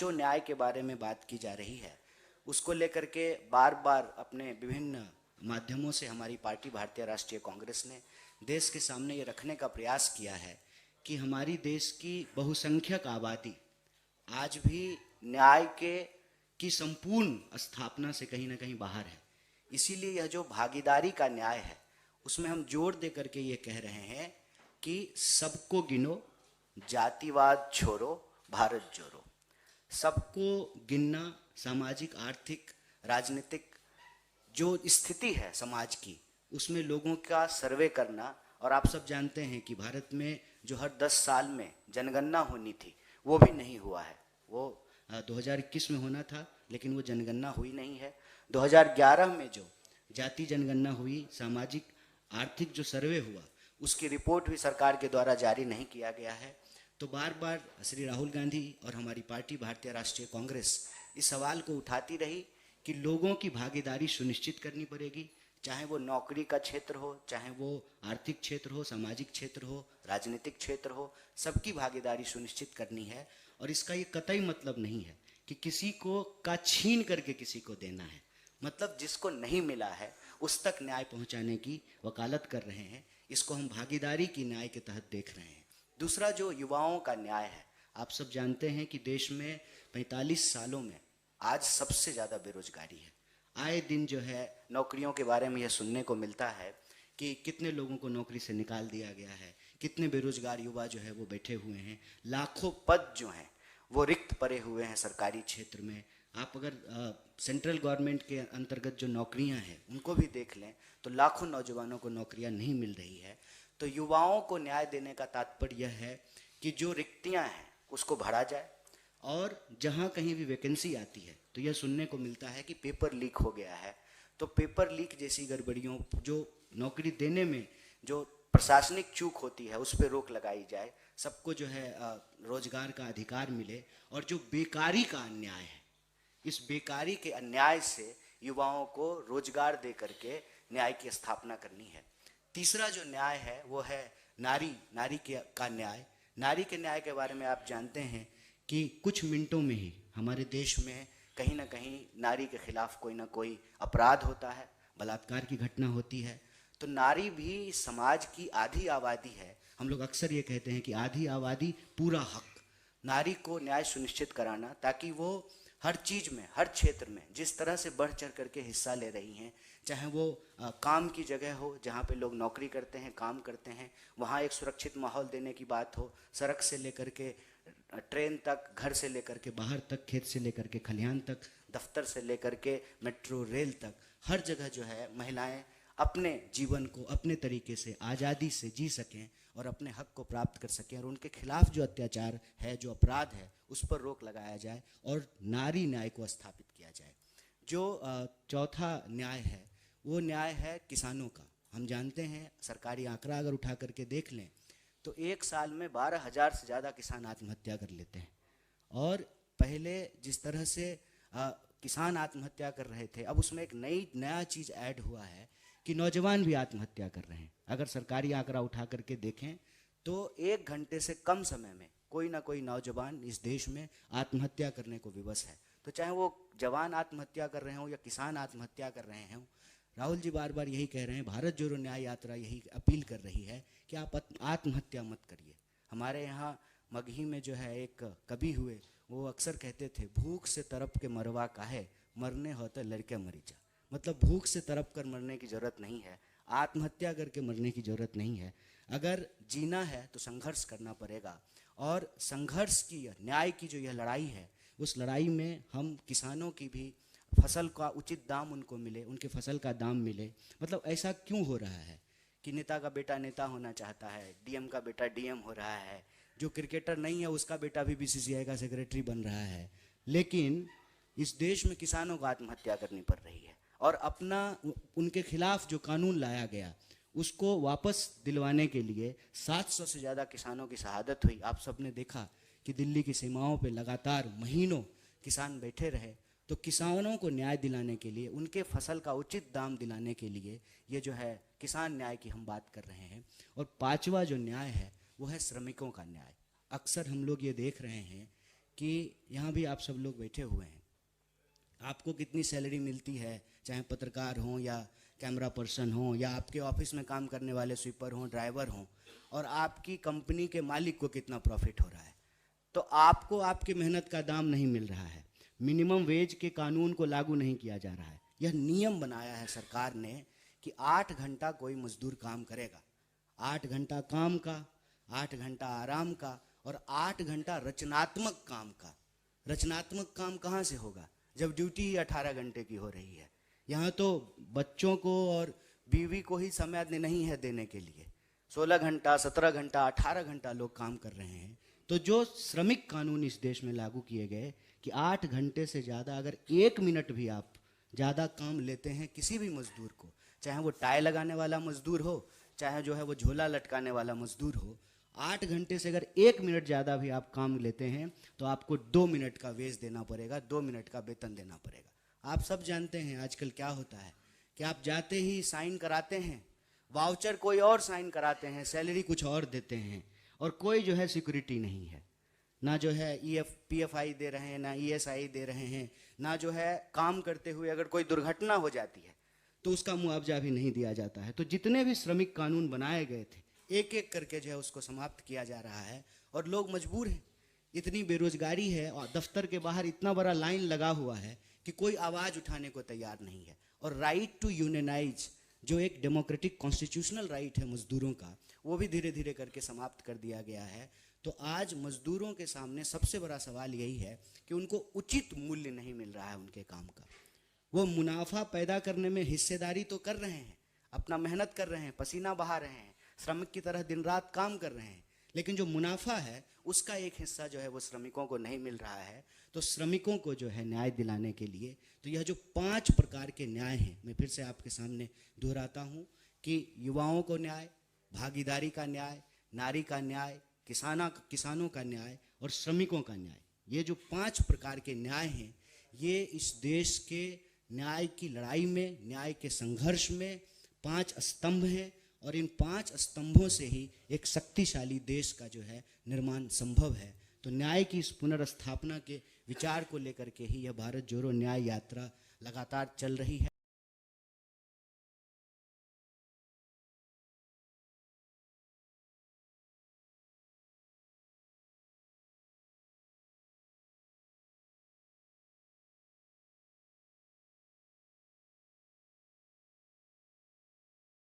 पांचों न्याय के बारे में बात की जा रही है, उसको लेकर के बार बार अपने विभिन्न माध्यमों से हमारी पार्टी भारतीय राष्ट्रीय कांग्रेस ने देश के सामने ये रखने का प्रयास किया है कि हमारी देश की बहुसंख्यक आबादी आज भी न्याय की संपूर्ण स्थापना से कहीं ना कहीं बाहर है। इसीलिए यह जो भागीदारी का न्याय है उसमें हम जोर दे करके ये कह रहे हैं कि सबको गिनो, जातिवाद छोड़ो, भारत जोड़ो। सबको गिनना, सामाजिक, आर्थिक, राजनीतिक जो स्थिति है समाज की, उसमें लोगों का सर्वे करना। और आप सब जानते हैं कि भारत में जो हर 10 साल में जनगणना होनी थी वो भी नहीं हुआ है। वो 2021 में होना था लेकिन वो जनगणना हुई नहीं है। 2011 में जो जाति जनगणना हुई, सामाजिक आर्थिक जो सर्वे हुआ, उसकी रिपोर्ट भी सरकार के द्वारा जारी नहीं किया गया है। तो बार बार श्री राहुल गांधी और हमारी पार्टी भारतीय राष्ट्रीय कांग्रेस इस सवाल को उठाती रही कि लोगों की भागीदारी सुनिश्चित करनी पड़ेगी, चाहे वो नौकरी का क्षेत्र हो, चाहे वो आर्थिक क्षेत्र हो, सामाजिक क्षेत्र हो, राजनीतिक क्षेत्र हो, सबकी भागीदारी सुनिश्चित करनी है। और इसका ये कतई मतलब नहीं है कि किसी को का छीन करके किसी को देना है। मतलब जिसको नहीं मिला है उस तक न्याय पहुंचाने की वकालत कर रहे हैं। इसको हम भागीदारी की न्याय के तहत देख रहे हैं। दूसरा जो युवाओं का न्याय है, आप सब जानते हैं कि देश में 45 सालों में आज सबसे ज़्यादा बेरोजगारी है। आए दिन जो है नौकरियों के बारे में यह सुनने को मिलता है कि कितने लोगों को नौकरी से निकाल दिया गया है, कितने बेरोजगार युवा जो है वो बैठे हुए हैं, लाखों पद जो हैं वो रिक्त पड़े हुए हैं सरकारी क्षेत्र में। आप अगर सेंट्रल गवर्नमेंट के अंतर्गत जो नौकरियां हैं उनको भी देख लें तो लाखों नौजवानों को नौकरियां नहीं मिल रही है। तो युवाओं को न्याय देने का तात्पर्य यह है कि जो रिक्तियां हैं उसको भरा जाए, और जहां कहीं भी वैकेंसी आती है तो यह सुनने को मिलता है कि पेपर लीक हो गया है। तो पेपर लीक जैसी गड़बड़ियों, जो नौकरी देने में जो प्रशासनिक चूक होती है, उस पर रोक लगाई जाए। सबको जो है रोजगार का अधिकार मिले। और जो बेकारी का अन्याय है, इस बेकारी के अन्याय से युवाओं को रोजगार दे करके न्याय की स्थापना करनी है। तीसरा जो न्याय है वो है नारी का न्याय। नारी के न्याय के बारे में आप जानते हैं कि कुछ मिनटों में ही हमारे देश में कहीं ना कहीं नारी के खिलाफ कोई ना कोई अपराध होता है, बलात्कार की घटना होती है। तो नारी भी समाज की आधी आबादी है। हम लोग अक्सर ये कहते हैं कि आधी आबादी पूरा हक। नारी को न्याय सुनिश्चित कराना ताकि वो हर चीज़ में, हर क्षेत्र में जिस तरह से बढ़ चढ़ करके हिस्सा ले रही हैं, चाहे वो काम की जगह हो जहाँ पे लोग नौकरी करते हैं, काम करते हैं, वहाँ एक सुरक्षित माहौल देने की बात हो, सड़क से लेकर के ट्रेन तक, घर से लेकर के बाहर तक, खेत से लेकर के खलिहान तक, दफ्तर से लेकर के मेट्रो रेल तक, हर जगह जो है महिलाएं अपने जीवन को अपने तरीके से आज़ादी से जी सकें और अपने हक को प्राप्त कर सकें, और उनके खिलाफ जो अत्याचार है, जो अपराध है, उस पर रोक लगाया जाए और नारी न्याय को स्थापित किया जाए। जो चौथा न्याय है वो न्याय है किसानों का। हम जानते हैं, सरकारी आंकड़ा अगर उठा करके देख लें तो एक साल में 12,000 से ज़्यादा किसान आत्महत्या कर लेते हैं। और पहले जिस तरह से किसान आत्महत्या कर रहे थे, अब उसमें एक नया चीज़ ऐड हुआ है कि नौजवान भी आत्महत्या कर रहे हैं। अगर सरकारी आंकड़ा उठा करके देखें तो 1 घंटे से कम समय में कोई ना कोई नौजवान इस देश में आत्महत्या करने को विवश है। तो चाहे वो जवान आत्महत्या कर रहे हों या किसान आत्महत्या कर रहे हों, राहुल जी बार बार यही कह रहे हैं, भारत जोड़ो न्याय यात्रा यही अपील कर रही है कि आप आत्महत्या मत करिए। हमारे यहाँ मगही में जो है एक कवि हुए, वो अक्सर कहते थे, भूख से तड़प के मरवा काहे, मरने होते लड़के मरी जा। मतलब भूख से तड़प कर मरने की ज़रूरत नहीं है, आत्महत्या करके मरने की ज़रूरत नहीं है। अगर जीना है तो संघर्ष करना पड़ेगा, और संघर्ष की, न्याय की जो यह लड़ाई है, उस लड़ाई में हम किसानों की भी फसल का उचित दाम उनको मिले, उनके फसल का दाम मिले। मतलब ऐसा क्यों हो रहा है कि नेता का बेटा नेता होना चाहता है, डीएम का बेटा डीएम हो रहा है, जो क्रिकेटर नहीं है उसका बेटा भी बीसीसीआई का सेक्रेटरी बन रहा है, लेकिन इस देश में किसानों को आत्महत्या करनी पड़ रही है। और अपना उनके खिलाफ जो कानून लाया गया उसको वापस दिलवाने के लिए 700 से ज़्यादा किसानों की शहादत हुई। आप सब ने देखा कि दिल्ली की सीमाओं पे लगातार महीनों किसान बैठे रहे। तो किसानों को न्याय दिलाने के लिए, उनके फसल का उचित दाम दिलाने के लिए ये जो है किसान न्याय की हम बात कर रहे हैं। और 5वां जो न्याय है वो है श्रमिकों का न्याय। अक्सर हम लोग ये देख रहे हैं कि यहाँ भी आप सब लोग बैठे हुए हैं, आपको कितनी सैलरी मिलती है, चाहे पत्रकार हों या कैमरा पर्सन हों या आपके ऑफिस में काम करने वाले स्वीपर हों, ड्राइवर हों, और आपकी कंपनी के मालिक को कितना प्रॉफिट हो रहा है, तो आपको आपकी मेहनत का दाम नहीं मिल रहा है। मिनिमम वेज के कानून को लागू नहीं किया जा रहा है। यह नियम बनाया है सरकार ने कि 8 घंटा कोई मजदूर काम करेगा, 8 घंटा काम का, 8 घंटा आराम का और 8 घंटा रचनात्मक काम का। रचनात्मक काम कहाँ से होगा जब ड्यूटी ही 18 घंटे की हो रही है। यहाँ तो बच्चों को और बीवी को ही समय नहीं है देने के लिए। 16 घंटा, 17 घंटा, 18 घंटा लोग काम कर रहे हैं। तो जो श्रमिक कानून इस देश में लागू किए गए कि 8 घंटे से ज़्यादा अगर 1 मिनट भी आप ज़्यादा काम लेते हैं किसी भी मजदूर को, चाहे वो टाई लगाने वाला मजदूर हो, चाहे जो है वो झोला लटकाने वाला मजदूर हो, 8 घंटे से अगर 1 मिनट ज़्यादा भी आप काम लेते हैं तो आपको 2 मिनट का वेज देना पड़ेगा, 2 मिनट का वेतन देना पड़ेगा। आप सब जानते हैं आजकल क्या होता है कि आप जाते ही साइन कराते हैं, वाउचर कोई और साइन कराते हैं, सैलरी कुछ और देते हैं, और कोई जो है सिक्योरिटी नहीं है। ना जो है PFI दे रहे हैं, ना ESI दे रहे हैं, ना जो है काम करते हुए अगर कोई दुर्घटना हो जाती है तो उसका मुआवजा भी नहीं दिया जाता है। तो जितने भी श्रमिक कानून बनाए गए थे एक एक करके जो है उसको समाप्त किया जा रहा है और लोग मजबूर हैं। इतनी बेरोजगारी है और दफ्तर के बाहर इतना बड़ा लाइन लगा हुआ है कि कोई आवाज़ उठाने को तैयार नहीं है। और राइट टू यूनियनाइज जो एक डेमोक्रेटिक कॉन्स्टिट्यूशनल राइट है मजदूरों का, वो भी धीरे धीरे करके समाप्त कर दिया गया है। तो आज मजदूरों के सामने सबसे बड़ा सवाल यही है कि उनको उचित मूल्य नहीं मिल रहा है उनके काम का। वो मुनाफा पैदा करने में हिस्सेदारी तो कर रहे हैं, अपना मेहनत कर रहे हैं, पसीना बहा रहे हैं, श्रमिक की तरह दिन रात काम कर रहे हैं, लेकिन जो मुनाफा है उसका एक हिस्सा जो है वो श्रमिकों को नहीं मिल रहा है। तो श्रमिकों को जो है न्याय दिलाने के लिए तो यह जो 5 प्रकार के न्याय हैं, मैं फिर से आपके सामने दोहराता हूँ कि युवाओं को न्याय, भागीदारी का न्याय, नारी का न्याय, किसानों का न्याय और श्रमिकों का न्याय। ये जो 5 प्रकार के न्याय हैं ये इस देश के न्याय की लड़ाई में, न्याय के संघर्ष में 5 स्तंभ हैं और इन 5 स्तंभों से ही एक शक्तिशाली देश का जो है निर्माण संभव है। तो न्याय की इस पुनर्स्थापना के विचार को लेकर के ही यह भारत जोड़ो न्याय यात्रा लगातार चल रही है।